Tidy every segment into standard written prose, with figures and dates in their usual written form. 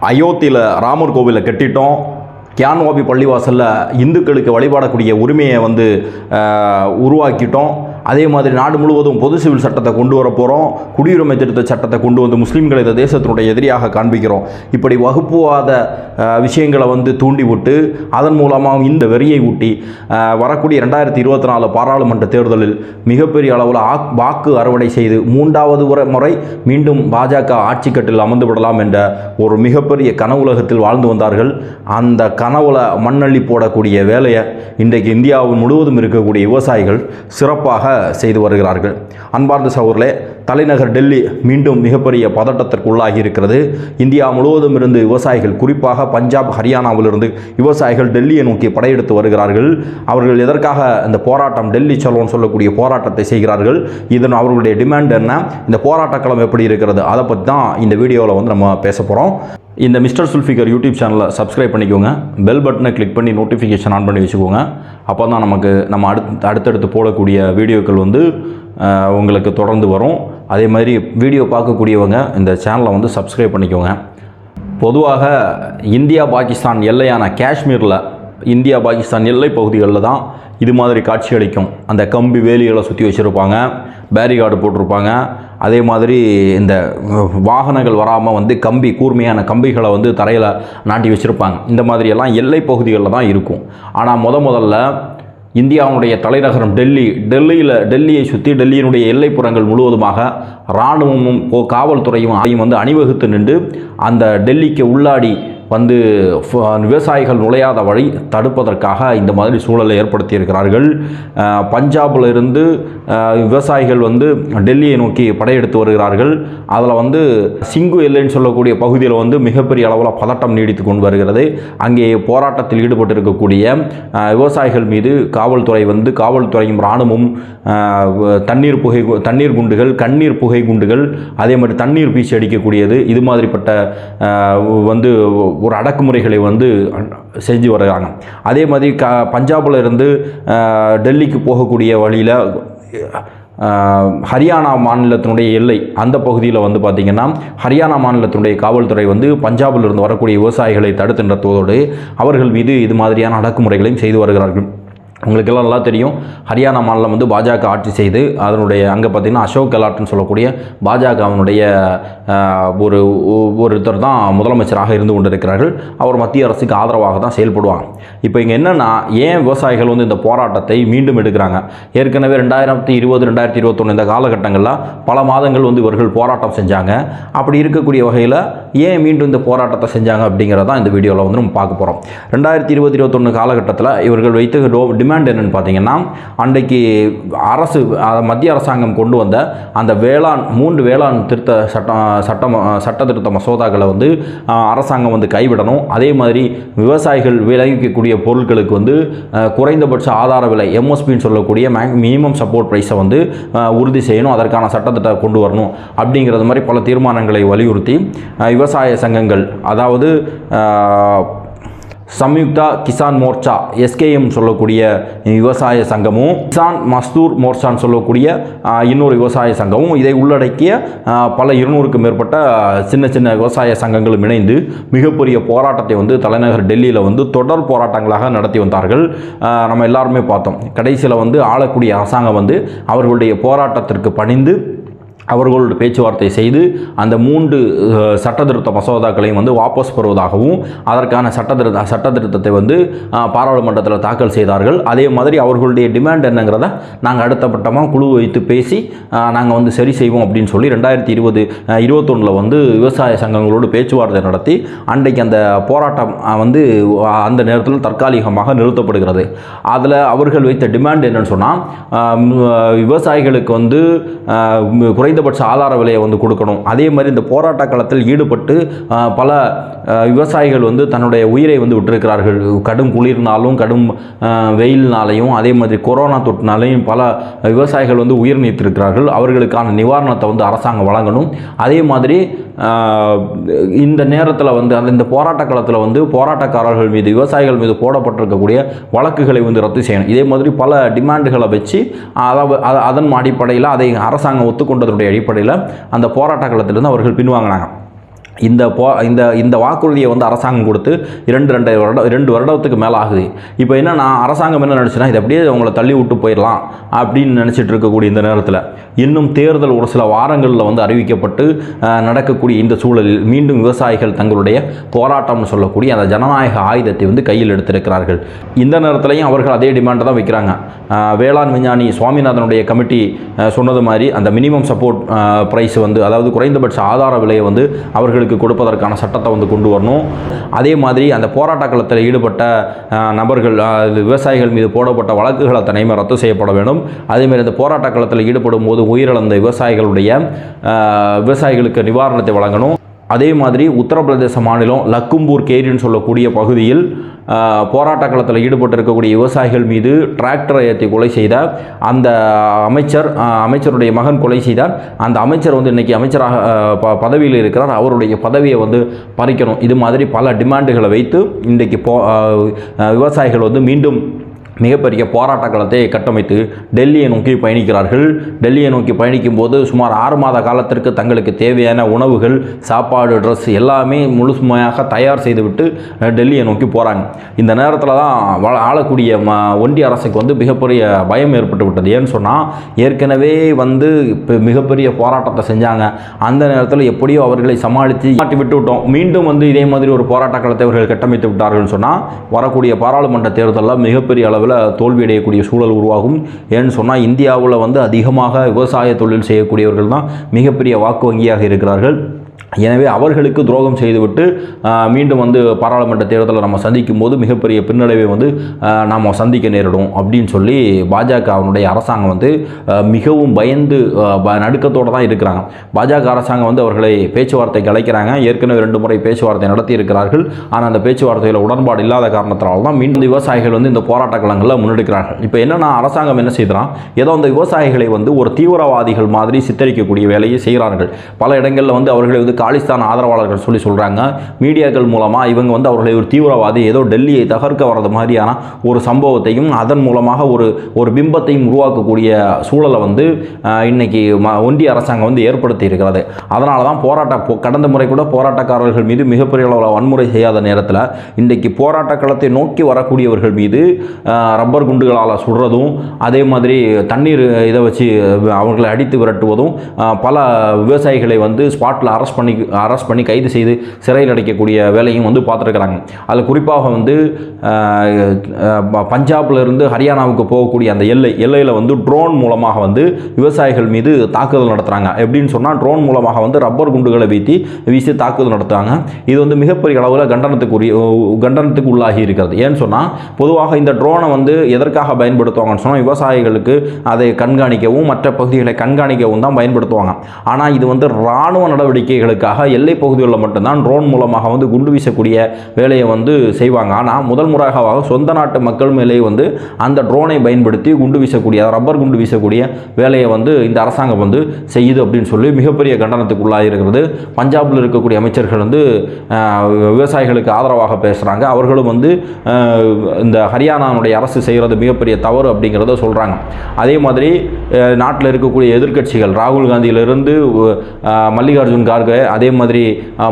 அயோத்தியில் ராமர் கோவிலை கட்டிட்டோம், கியான்வாபி பள்ளிவாசலில் இந்துக்களுக்கு வழிபாடக்கூடிய உரிமையை உருவாக்கிட்டோம். அதே மாதிரி நாடு முழுவதும் பொது சிவில் சட்டத்தை கொண்டு வர போகிறோம், குடியுரிமை திருத்த சட்டத்தை கொண்டு வந்து முஸ்லீம்களை இந்த தேசத்தினுடைய எதிரியாக காண்பிக்கிறோம். இப்படி வகுப்புவாத விஷயங்களை தூண்டிவிட்டு அதன் மூலமாக இந்த வெறியை ஊட்டி வரக்கூடிய 2024 பாராளுமன்ற தேர்தலில் மிகப்பெரிய அளவில் வாக்கு அறுவடை செய்து 3வது முறை மீண்டும் பாஜக ஆட்சி கட்டில் அமர்ந்து விடலாம் என்ற ஒரு மிகப்பெரிய கனவுலகத்தில் வாழ்ந்து வந்தார்கள். அந்த கனவுல மண்ணள்ளி போடக்கூடிய வேலையை இன்றைக்கு இந்தியாவில் முழுவதும் இருக்கக்கூடிய விவசாயிகள் சிறப்பாக செய்து வருகிறார்கள். அன்பார்ந்த சகோதரர்களே, தலைநகர் டெல்லி மீண்டும் மிகப்பெரிய பதட்டத்திற்கு உள்ளாகி இருக்கிறது. இந்தியா முழுவதும் இருந்து விவசாயிகள், குறிப்பாக பஞ்சாப், ஹரியானாவிலிருந்து விவசாயிகள் டெல்லியை நோக்கி படையெடுத்து வருகிறார்கள். அவர்கள் எதற்காக இந்த போராட்டம், டெல்லி சலோன்னு சொல்லக்கூடிய போராட்டத்தை செய்கிறார்கள்? இதன் அவர்களுடைய டிமாண்ட் என்ன? இந்த போராட்டக்களம் எப்படி இருக்கிறது? அதை பற்றி தான் இந்த வீடியோவில் நம்ம பேச போகிறோம். இந்த மிஸ்டர் சுல்ஃபிகர் யூடியூப் சேனலை சப்ஸ்கிரைப் பண்ணிக்கோங்க, பெல் பட்டனை கிளிக் பண்ணி நோட்டிஃபிகேஷன் ஆன் பண்ணி வச்சுக்கோங்க. அப்போ தான் நம்ம அடுத்தடுத்து போடக்கூடிய வீடியோக்கள் உங்களுக்கு தொடர்ந்து வரும். அதே மாதிரி வீடியோ பார்க்கக்கூடியவங்க இந்த சேனலை சப்ஸ்கிரைப் பண்ணிக்கோங்க. பொதுவாக இந்தியா பாகிஸ்தான் எல்லையான காஷ்மீரில், இந்தியா பாகிஸ்தான் எல்லை பகுதிகளில் தான் இது மாதிரி காட்சி அளிக்கும். அந்த கம்பி வேலிகளை சுற்றி வச்சுருப்பாங்க, பேரிகார்டு போட்டிருப்பாங்க. அதே மாதிரி இந்த வாகனங்கள் வராமல் கம்பி, கூர்மையான கம்பிகளை தரையில் நாட்டி வச்சுருப்பாங்க. இந்த மாதிரியெல்லாம் எல்லை பகுதிகளில் தான் இருக்கும். ஆனால் முதல்ல இந்தியாவுடைய தலைநகரம் டெல்லியை சுற்றி டெல்லியினுடைய எல்லைப்புறங்கள் முழுவதுமாக இராணுவமும் காவல்துறையும் அணிவகுத்து நின்று அந்த டெல்லிக்கு உள்ளாடி விவசாயிகள் நுழையாத வழி தடுப்பதற்காக இந்த மாதிரி சூழலை ஏற்படுத்தியிருக்கிறார்கள். பஞ்சாபில் இருந்து விவசாயிகள் டெல்லியை நோக்கி படையெடுத்து வருகிறார்கள். அதில் சிங்கு எல்லைன்னு சொல்லக்கூடிய பகுதியில் மிகப்பெரிய அளவில் பதட்டம் நீடித்து கொண்டு வருகிறது. அங்கே போராட்டத்தில் ஈடுபட்டிருக்கக்கூடிய விவசாயிகள் மீது காவல்துறையும் இராணுவமும் தண்ணீர் குண்டுகள், கண்ணீர் புகை குண்டுகள், அதே மாதிரி தண்ணீர் பீச்சி அடிக்கக்கூடியது, இது மாதிரிப்பட்ட ஒரு அடக்குமுறைகளை செஞ்சு வருகிறாங்க. அதே மாதிரி பஞ்சாபில் இருந்து டெல்லிக்கு போகக்கூடிய வழியில் ஹரியானா மாநிலத்தினுடைய எல்லை, அந்த பகுதியில் பார்த்திங்கன்னா ஹரியானா மாநிலத்தினுடைய காவல்துறை பஞ்சாபில் இருந்து வரக்கூடிய விவசாயிகளை தடுத்து நிறுத்துவதோடு அவர்கள் மீது இது மாதிரியான அடக்குமுறைகளையும் செய்து வருகிறார்கள். உங்களுக்கெல்லாம் நல்லா தெரியும், ஹரியானா மாநிலம் பாஜக ஆட்சி செய்து அதனுடைய அங்கே பார்த்திங்கன்னா அசோக் கெலாட்னு சொல்லக்கூடிய பாஜகவினுடைய ஒருத்தர் தான் முதலமைச்சராக இருந்து கொண்டிருக்கிறார்கள். அவர் மத்திய அரசுக்கு ஆதரவாக தான் செயல்படுவாங்க. இப்போ இங்கே என்னென்னா, ஏன் விவசாயிகள் இந்த போராட்டத்தை மீண்டும் எடுக்கிறாங்க? ஏற்கனவே 2020, 2021 இந்த காலகட்டங்களில் பல மாதங்கள் இவர்கள் போராட்டம் செஞ்சாங்க. அப்படி இருக்கக்கூடிய வகையில் ஏன் மீண்டும் இந்த போராட்டத்தை செஞ்சாங்க அப்படிங்கிறதான் இந்த வீடியோவில் நம்ம பார்க்க போகிறோம். 2020, 2021 காலகட்டத்தில் இவர்கள் வைத்த டிமாண்ட் என்னன்னு பார்த்தீங்கன்னா, அன்றைக்கு மத்திய அரசாங்கம் கொண்டு வந்த அந்த 3 வேளாண் சட்ட திருத்த மசோதாக்களை அரசாங்கம் கைவிடணும். அதே மாதிரி விவசாயிகள் விளைவிக்கக்கூடிய பொருட்களுக்கு குறைந்தபட்ச ஆதார விலை, எம்எஸ்பின்னு சொல்லக்கூடிய மினிமம் சப்போர்ட் ப்ரைஸை உறுதி செய்யணும், அதற்கான சட்டத்திட்டத்தை கொண்டு வரணும் அப்படிங்கிறது மாதிரி பல தீர்மானங்களை வலியுறுத்தி விவசாய சங்கங்கள், அதாவது சம்யுக்தா கிசான் மோர்ச்சா, எஸ்கேஎம் சொல்லக்கூடிய விவசாய சங்கமும், கிசான் மஸ்தூர் மோர்ச்சான்னு சொல்லக்கூடிய இன்னொரு விவசாய சங்கமும், இதை உள்ளடக்கிய பல 200க்கும் மேற்பட்ட சின்ன சின்ன விவசாய சங்கங்களும் இணைந்து மிகப்பெரிய போராட்டத்தை தலைநகர் டெல்லியில் தொடர் போராட்டங்களாக நடத்தி வந்தார்கள். நம்ம எல்லாருமே பார்த்தோம். கடைசியில் ஆளக்கூடிய அரசாங்கம் அவர்களுடைய போராட்டத்திற்கு பணிந்து அவர்களோட பேச்சுவார்த்தை செய்து அந்த 3 சட்டத்திருத்த மசோதாக்களையும் வாபஸ் பெறுவதாகவும் அதற்கான சட்டத்திருத்தத்தை பாராளுமன்றத்தில் தாக்கல் செய்தார்கள். அதே மாதிரி அவர்களுடைய டிமாண்ட் என்னங்கிறத நாங்கள் அடுத்த பட்டமாக குழு வைத்து பேசி நாங்கள் சரி செய்வோம் அப்படின்னு சொல்லி 2020, 2021 விவசாய சங்கங்களோடு பேச்சுவார்த்தை நடத்தி அன்றைக்கு அந்த போராட்டம் அந்த நேரத்தில் தற்காலிகமாக நிறுத்தப்படுகிறது. அதில் அவர்கள் வைத்த டிமாண்ட் என்னன்னு சொன்னால், விவசாயிகளுக்கு குறைந்தபட்ச ஆதார விலையை கொடுக்கணும். அதே மாதிரி இந்த போராட்ட காலத்தில் ஈடுபட்டு பல விவசாயிகள் தன்னுடைய உயிரை விட்டிருக்கிறார்கள். கடும் குளிர்னாலும் கடும் வெயில்னாலையும் அதே மாதிரி கொரோனா தொற்றுனாலையும் பல விவசாயிகள் உயிர் நீத்திருக்கிறார்கள். அவர்களுக்கான நிவாரணத்தை அரசாங்கம் வழங்கணும். அதே மாதிரி இந்த நேரத்தில் இந்த போராட்ட காலத்தில் போராட்டக்காரர்கள் மீது, விவசாயிகள் மீது போடப்பட்டிருக்கக்கூடிய வழக்குகளை ரத்து செய்யணும். இதே மாதிரி பல டிமாண்டுகளை வச்சு அதன் அடிப்படையில் அதை அரசாங்கம் ஒத்துக்கொண்டதனுடைய அடிப்படையில் அந்த போராட்ட காலத்திலிருந்து அவர்கள் பின்வாங்கினாங்க. இந்த இந்த வாக்குறுதியை வந்து அரசாங்கம் கொடுத்து ரெண்டு வருடத்துக்கு மேலே ஆகுது. இப்போ என்னன்னா அரசாங்கம் என்ன நினச்சுன்னா இது அப்படியே அவங்கள தள்ளி விட்டு போயிடலாம் அப்படின்னு நினச்சிட்டு இருக்கக்கூடிய இந்த நேரத்தில் இன்னும் தேர்தல் ஒரு சில வாரங்களில் வந்து அறிவிக்கப்பட்டு நடக்கக்கூடிய இந்த சூழலில் மீண்டும் விவசாயிகள் தங்களுடைய போராட்டம்னு சொல்லக்கூடிய அந்த ஜனநாயக ஆயுதத்தை வந்து கையில் எடுத்திருக்கிறார்கள். இந்த நேரத்திலையும் அவர்கள் அதே டிமாண்டை தான் வைக்கிறாங்க. வேளாண் விஞ்ஞானி சுவாமிநாதனுடைய கமிட்டி சொன்னது மாதிரி அந்த மினிமம் சப்போர்ட் ப்ரைஸ் வந்து, அதாவது குறைந்தபட்ச ஆதார விலையை வந்து அவர்களுக்கு கொடுப்பதற்கான சட்டத்தை வந்து கொண்டு வரணும். அதே மாதிரி அந்த போராட்ட களத்தில் ஈடுபட்ட நபர்கள், விவசாயிகள் மீது போடப்பட்ட வழக்குகள் அத்தனையுமே ரத்து செய்யப்பட வேண்டும். அதேமாதிரி அந்த போராட்ட களத்தில் ஈடுபடும் போது உயிரிழந்த விவசாயிகளுக்கு நிவாரணத்தை வழங்கணும். அதே மாதிரி உத்தரப்பிரதேச மாநிலம் லக்கும்பூர் கேரின்னு சொல்லக்கூடிய பகுதியில் போராட்ட களத்தில் ஈடுபட்டிருக்கக்கூடிய விவசாயிகள் மீது டிராக்டரை ஏற்றி கொலை செய்த அந்த அமைச்சருடைய மகன் கொலை செய்தார். அந்த அமைச்சர் வந்து இன்றைக்கி அமைச்சராக பதவியில் இருக்கிறார். அவருடைய பதவியை வந்து பறிக்கணும். இது மாதிரி பல டிமாண்டுகளை வைத்து இன்றைக்கு விவசாயிகள் வந்து மீண்டும் மிகப்பெரிய போராட்ட களத்தை கட்டமைத்து டெல்லியை நோக்கி பயணிக்கிறார்கள். டெல்லியை நோக்கி பயணிக்கும் போது சுமார் 6 மாத காலத்திற்கு தங்களுக்கு தேவையான உணவுகள், சாப்பாடு, ட்ரெஸ் எல்லாமே முழுமையாக தயார் செய்துவிட்டு டெல்லியை நோக்கி போகிறாங்க. இந்த நேரத்தில் தான் ஆளக்கூடிய ஒன்றிய அரசுக்கு வந்து மிகப்பெரிய பயம் ஏற்பட்டு விட்டது. ஏன்னு சொன்னால் ஏற்கனவே வந்து இப்போ மிகப்பெரிய போராட்டத்தை செஞ்சாங்க. அந்த நேரத்தில் எப்படியோ அவர்களை சமாளித்து மாட்டி விட்டு விட்டோம். மீண்டும் வந்து இதே மாதிரி ஒரு போராட்ட களத்தை அவர்கள் கட்டமைத்து விட்டார்கள்னு சொன்னால் வரக்கூடிய பாராளுமன்ற தேர்தலில் மிகப்பெரிய அளவு தோல்வியடையக்கூடிய சூழல் உருவாகும். ஏன்னு சொன்னால் இந்தியாவில் வந்து அதிகமாக விவசாய தொழில் செய்யக்கூடியவர்கள் தான் மிகப்பெரிய வாக்கு வங்கியாக இருக்கிறார்கள். எனவே அவர்களுக்கு துரோகம் செய்துவிட்டு மீண்டும் வந்து பாராளுமன்ற தேர்தலை நம்ம சந்திக்கும் போது மிகப்பெரிய பின்னடைவை வந்து நாம் சந்திக்க நேரிடும் அப்படின்னு சொல்லி பாஜகவினுடைய அரசாங்கம் வந்து மிகவும் பயந்து நடுக்கத்தோடு தான் இருக்கிறாங்க. பாஜக அரசாங்கம் வந்து அவர்களை பேச்சுவார்த்தைக்கு அழைக்கிறாங்க. ஏற்கனவே 2 முறை பேச்சுவார்த்தை நடத்தி இருக்கிறார்கள். ஆனால் அந்த பேச்சுவார்த்தையில் உடன்பாடு இல்லாத காரணத்தினால தான் மீண்டும் விவசாயிகள் வந்து இந்த போராட்ட களங்களில் முன்னெடுக்கிறார்கள். இப்போ என்னென்னா அரசாங்கம் என்ன செய்கிறான், ஏதோ அந்த விவசாயிகளை வந்து ஒரு தீவிரவாதிகள் மாதிரி சித்தரிக்கக்கூடிய வேலையை செய்கிறார்கள். பல இடங்களில் வந்து அவர்களை வந்து காலிஸ்தான் ஆதரவாளர்கள் சொல்லி சொல்கிறாங்க. மீடியாக்கள் மூலமாக இவங்க வந்து அவர்களை ஒரு தீவிரவாதி, ஏதோ டெல்லியை தகர்க்க வர்றது மாதிரியான ஒரு சம்பவத்தையும் அதன் மூலமாக ஒரு பிம்பத்தையும் உருவாக்கக்கூடிய சூழலை வந்து இன்னைக்கு ஒன்றிய அரசாங்கம் வந்து ஏற்படுத்தி இருக்கிறது. அதனால தான் கடந்த முறை கூட போராட்டக்காரர்கள் மீது மிகப்பெரிய அளவில் வன்முறை செய்யாத நேரத்தில் இன்றைக்கு போராட்ட களத்தை நோக்கி வரக்கூடியவர்கள் மீது ரப்பர் குண்டுகளால் சுடுறதும், அதே மாதிரி தண்ணீர் இதை வச்சு அவர்களை அடித்து விரட்டுவதும், பல விவசாயிகளை வந்து ஸ்பாட்டில் அரெஸ்ட் பண்ணி கைது செய்து சிறையில் அடைக்கக்கூடிய வேலையும் வந்து பார்த்துருக்குறாங்க. அதில் குறிப்பாக வந்து பஞ்சாபிலிருந்து ஹரியானாவுக்கு போகக்கூடிய அந்த எல்லையில் வந்து ட்ரோன் மூலமாக வந்து விவசாயிகள் மீது தாக்குதல் நடத்துகிறாங்க. எப்படின்னு சொன்னால் ட்ரோன் மூலமாக வந்து ரப்பர் குண்டுகளை வீசி தாக்குதல் நடத்துவாங்க. இது வந்து மிகப்பெரிய அளவில் கண்டனத்துக்கு உள்ளாகி இருக்கிறது. ஏன்னு சொன்னால் பொதுவாக இந்த ட்ரோனை வந்து எதற்காக பயன்படுத்துவாங்கன்னு சொன்னால் விவசாயிகளுக்கு அதை கண்காணிக்கவும் மற்ற பகுதிகளை கண்காணிக்கவும் தான் பயன்படுத்துவாங்க. ஆனால் இது வந்து இராணுவ நடவடிக்கைகளுக்காக எல்லை பகுதிகளில் மட்டும்தான் ட்ரோன் மூலமாக வந்து குண்டு வீசக்கூடிய வேலையை வந்து செய்வாங்க. ஆனால் முதல் முறையாக சொந்த நாட்டு மக்கள் மேலே வந்து அந்த ட்ரோனை பயன்படுத்தி குண்டு வீசக்கூடிய, ரப்பர் குண்டு வீசக்கூடிய வேலையை வந்து இந்த அரசாங்கம் வந்து செய்யுது அப்படின்னு சொல்லி மிகப்பெரிய கண்டனத்துக்கு உள்ளாகி இருக்கிறது. பஞ்சாபில் இருக்கக்கூடிய அமைச்சர்கள் வந்து விவசாயிகளுக்கு ஆதரவாக பேசுகிறாங்க. அவர்களும் வந்து இந்த ஹரியானாவுடைய அரசு செய்கிறது மிகப்பெரிய தவறு அப்படிங்கிறத சொல்கிறாங்க. அதே மாதிரி நாட்டில் இருக்கக்கூடிய எதிர்க்கட்சிகள் ராகுல் காந்தியிலிருந்து மல்லிகார்ஜுன் கார்கே, அதே மாதிரி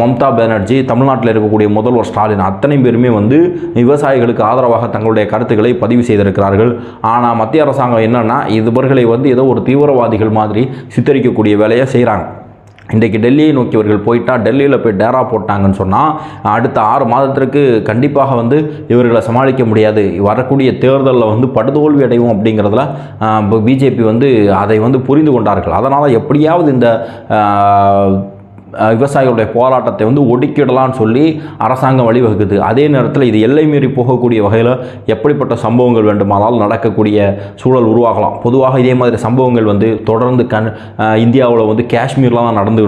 மம்தா பானர்ஜி, தமிழ்நாட்டில் இருக்கக்கூடிய முதல்வர் ஸ்டாலின், அத்தனை பேருமே வந்து விவசாயிகளுக்கு ஆதரவாக தங்களுடைய கருத்துக்களை பதிவு செய்திருக்கிறார்கள். ஆனால் மத்திய அரசாங்கம் என்னன்னா இவர்களை வந்து ஏதோ ஒரு தீவிரவாதிகள் மாதிரி சித்தரிக்கக்கூடிய வேலையை செய்கிறாங்க. இன்றைக்கு டெல்லியை நோக்கியவர்கள் போயிட்டால் டெல்லியில் போய் டேரா போட்டாங்கன்னு சொன்னால் அடுத்த 6 மாதத்திற்கு கண்டிப்பாக வந்து இவர்களை சமாளிக்க முடியாது. வரக்கூடிய தேர்தலில் வந்து படுதோல்வி அடையும் அப்படிங்கிறதுல பிஜேபி வந்து அதை வந்து புரிந்து கொண்டார்கள். அதனால் எப்படியாவது இந்த விவசாயிகளுடைய போராட்டத்தை வந்து ஒடுக்கிடலான்னு சொல்லி அரசாங்கம் வழிவகுக்குது. அதே நேரத்தில் இது எல்லை மீறி போகக்கூடிய வகையில் எப்படிப்பட்ட சம்பவங்கள் வேண்டுமானாலும் நடக்கக்கூடிய சூழல் உருவாகலாம். பொதுவாக இதே மாதிரி சம்பவங்கள் வந்து தொடர்ந்து இந்தியாவில் வந்து காஷ்மீரில் தான் நடந்து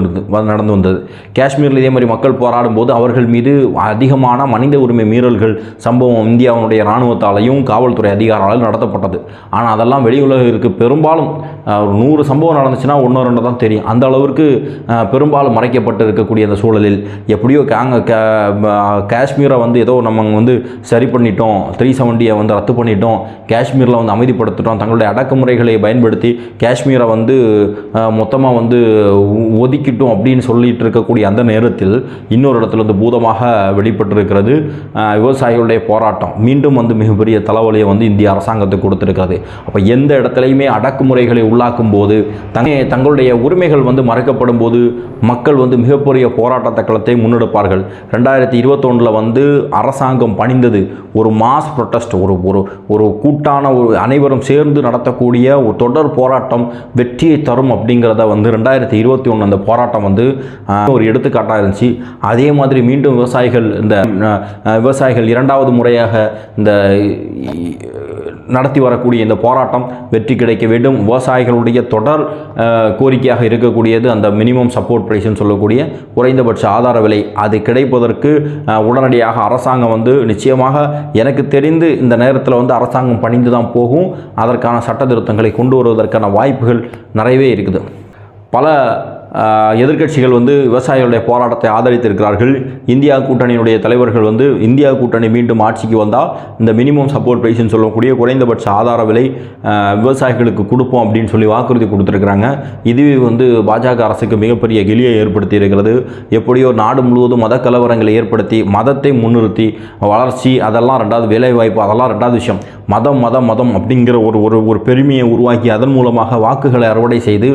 வந்தது. காஷ்மீரில் இதே மாதிரி மக்கள் போராடும் போது அவர்கள் மீது அதிகமான மனித உரிமை மீறல்கள் சம்பவம் இந்தியாவுடைய இராணுவத்தாலையும் காவல்துறை அதிகாரிகளாலும் நடத்தப்பட்டது. ஆனால் அதெல்லாம் வெளியுலகிற்கு பெரும்பாலும் 100 சம்பவம் நடந்துச்சுன்னா 1-2 தான் தெரியும். அந்த அளவிற்கு பெரும்பாலும் மறைக்கப்பட்டு இருக்கக்கூடிய அந்த சூழலில் எப்படியோ காஷ்மீரை வந்து ஏதோ நம்ம வந்து சரி பண்ணிட்டோம், 370 வந்து ரத்து பண்ணிட்டோம், காஷ்மீரில் வந்து அமைதிப்படுத்திட்டோம், தங்களுடைய அடக்குமுறைகளை பயன்படுத்தி காஷ்மீரை வந்து மொத்தமாக வந்து ஒதுக்கிட்டோம் அப்படின்னு சொல்லிட்டு இருக்கக்கூடிய அந்த நேரத்தில் இன்னொரு இடத்துல வந்து பூதமாக வெளிப்பட்டிருக்கிறது விவசாயிகளுடைய போராட்டம். மீண்டும் வந்து மிகப்பெரிய தலைவலியை வந்து இந்திய அரசாங்கத்துக்கு கொடுத்திருக்கிறது. அப்போ எந்த இடத்துலையுமே அடக்குமுறைகளை உள்ளாக்கும் போது தங்களுடைய உரிமைகள் வந்து மறுக்கப்படும் போது மக்கள் வந்து மிகப்பெரிய போராட்ட களத்தை முன்னெடுப்பார்கள். 2021 வந்து அரசாங்கம் பணிந்தது ஒரு மாஸ் ப்ரொட்டஸ்ட், ஒரு கூட்டான ஒரு அனைவரும் சேர்ந்து நடத்தக்கூடிய ஒரு தொடர் போராட்டம் வெற்றியை தரும் அப்படிங்கிறத வந்து 2021 அந்த போராட்டம் வந்து ஒரு எடுத்துக்காட்டாக இருந்துச்சு. அதே மாதிரி மீண்டும் விவசாயிகள் இரண்டாவது முறையாக இந்த நடத்தி வரக்கூடிய இந்த போராட்டம் வெற்றி கிடைக்க வேண்டும். விவசாயிகளுடைய தொடர் கோரிக்கையாக இருக்கக்கூடியது அந்த மினிமம் சப்போர்ட் பிரைஸ்ன்னு சொல்லக்கூடிய குறைந்தபட்ச ஆதார விலை, அது கிடைப்பதற்கு உடனடியாக அரசாங்கம் வந்து நிச்சயமாக எனக்கு தெரிந்து இந்த நேரத்தில் வந்து அரசாங்கம் பணிந்து தான் போகும். அதற்கான சட்ட திருத்தங்களை கொண்டு வருவதற்கான வாய்ப்புகள் நிறையவே இருக்குது. பல எதிர்க்கட்சிகள் வந்து விவசாயிகளுடைய போராட்டத்தை ஆதரித்திருக்கிறார்கள். இந்தியா கூட்டணியினுடைய தலைவர்கள் வந்து இந்தியா கூட்டணி மீண்டும் ஆட்சிக்கு வந்தால் இந்த மினிமம் சப்போர்ட் பிரைஸ்ன்னு சொல்லக்கூடிய குறைந்தபட்ச ஆதார விலை விவசாயிகளுக்கு கொடுப்போம் அப்படின்னு சொல்லி வாக்குறுதி கொடுத்துருக்குறாங்க. இதுவே வந்து பாஜக அரசுக்கு மிகப்பெரிய கிளியை ஏற்படுத்தி இருக்கிறது. எப்படியோ நாடு முழுவதும் மத கலவரங்களை ஏற்படுத்தி மதத்தை முன்னிறுத்தி வளர்ச்சி, அதெல்லாம் ரெண்டாவது, வேலைவாய்ப்பு அதெல்லாம் ரெண்டாவது விஷயம், மதம் மதம் மதம் அப்படிங்கிற ஒரு பெருமையை உருவாக்கி அதன் மூலமாக வாக்குகளை அறுவடை செய்து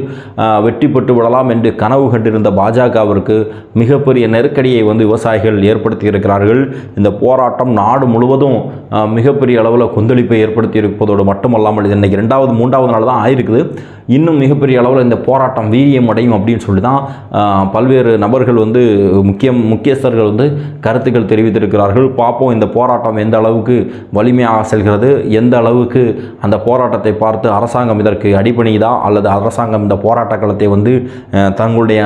வெற்றி பெற்று விடலாம் என்று கனவு கண்டிருந்த பாஜகவிற்கு மிகப்பெரிய நெருக்கடியை வந்து விவசாயிகள் ஏற்படுத்தி இருக்கிறார்கள். இந்த போராட்டம் நாடு முழுவதும் மிகப்பெரிய அளவில் கொந்தளிப்பை ஏற்படுத்தி இருப்பதோடு மட்டுமல்லாமல் இது இன்றைக்கி 2வது 3வது நாள் தான் ஆயிருக்குது. இன்னும் மிகப்பெரிய அளவில் இந்த போராட்டம் வீரியம் அடையும் அப்படின்னு சொல்லி தான் பல்வேறு நபர்கள் வந்து முக்கியஸ்தர்கள் வந்து கருத்துக்கள் தெரிவித்திருக்கிறார்கள். பார்ப்போம் இந்த போராட்டம் எந்த அளவுக்கு வலிமையாக செல்கிறது, எந்த அளவுக்கு அந்த போராட்டத்தை பார்த்து அரசாங்கம் இதற்கு அடிபணியுதா, அல்லது அரசாங்கம் இந்த போராட்ட களத்தை வந்து தங்களுடைய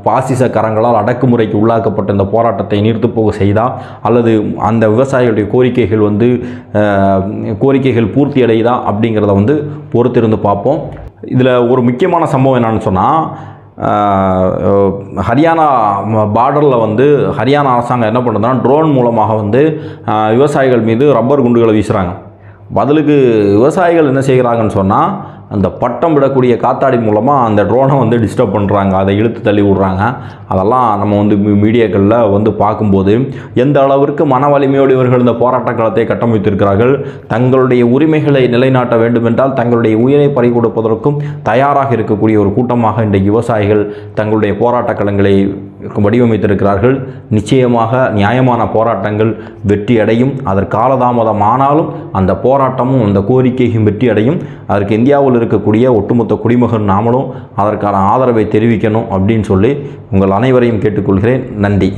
பாசிச கரங்களால் அடக்குமுறைக்கு உள்ளாக்கப்பட்ட இந்த போராட்டத்தை நிறுத்து போக செய்தா, அல்லது அந்த விவசாயிகளுடைய கோரிக்கைகள் பூர்த்தி அடையுதா அப்படிங்கிறத வந்து பொறுத்திருந்து பார்ப்போம். இதில் ஒரு முக்கியமான சம்பவம் என்னன்னு சொன்னால், ஹரியானா பார்டரில் வந்து ஹரியானா அரசாங்கம் என்ன பண்ணுறதுன்னா ட்ரோன் மூலமாக வந்து விவசாயிகள் மீது ரப்பர் குண்டுகளை வீசுகிறாங்க. பதிலுக்கு விவசாயிகள் என்ன செய்கிறாங்கன்னு சொன்னால் அந்த பட்டம் விடக்கூடிய காத்தாடி மூலமாக அந்த ட்ரோனை வந்து டிஸ்டர்ப் பண்ணுறாங்க, அதை இழுத்து தள்ளி விடுறாங்க. அதெல்லாம் நம்ம வந்து மீடியாக்களில் வந்து பார்க்கும்போது எந்த அளவிற்கு மன வலிமையோடு இவர்கள் இந்த போராட்ட களத்தை கட்டமைத்திருக்கிறார்கள். தங்களுடைய உரிமைகளை நிலைநாட்ட வேண்டுமென்றால் தங்களுடைய உயிரை பறி கொடுப்பதற்கும் தயாராக இருக்கக்கூடிய ஒரு கூட்டமாக இன்றைக்கு விவசாயிகள் தங்களுடைய போராட்ட களங்களை வடிவமைத்திருக்கிறார்கள். நிச்சயமாக நியாயமான போராட்டங்கள் வெற்றி அடையும். அதற்கு காலதாமதம் ஆனாலும் அந்த போராட்டமும் அந்த கோரிக்கையும் வெற்றி அடையும். அதற்கு இந்தியாவில் இருக்கக்கூடிய ஒட்டுமொத்த குடிமகன் நாமளும் அதற்கான ஆதரவை தெரிவிக்கணும் அப்படின்னு சொல்லி உங்கள் அனைவரையும் கேட்டுக்கொள்கிறேன். நன்றி.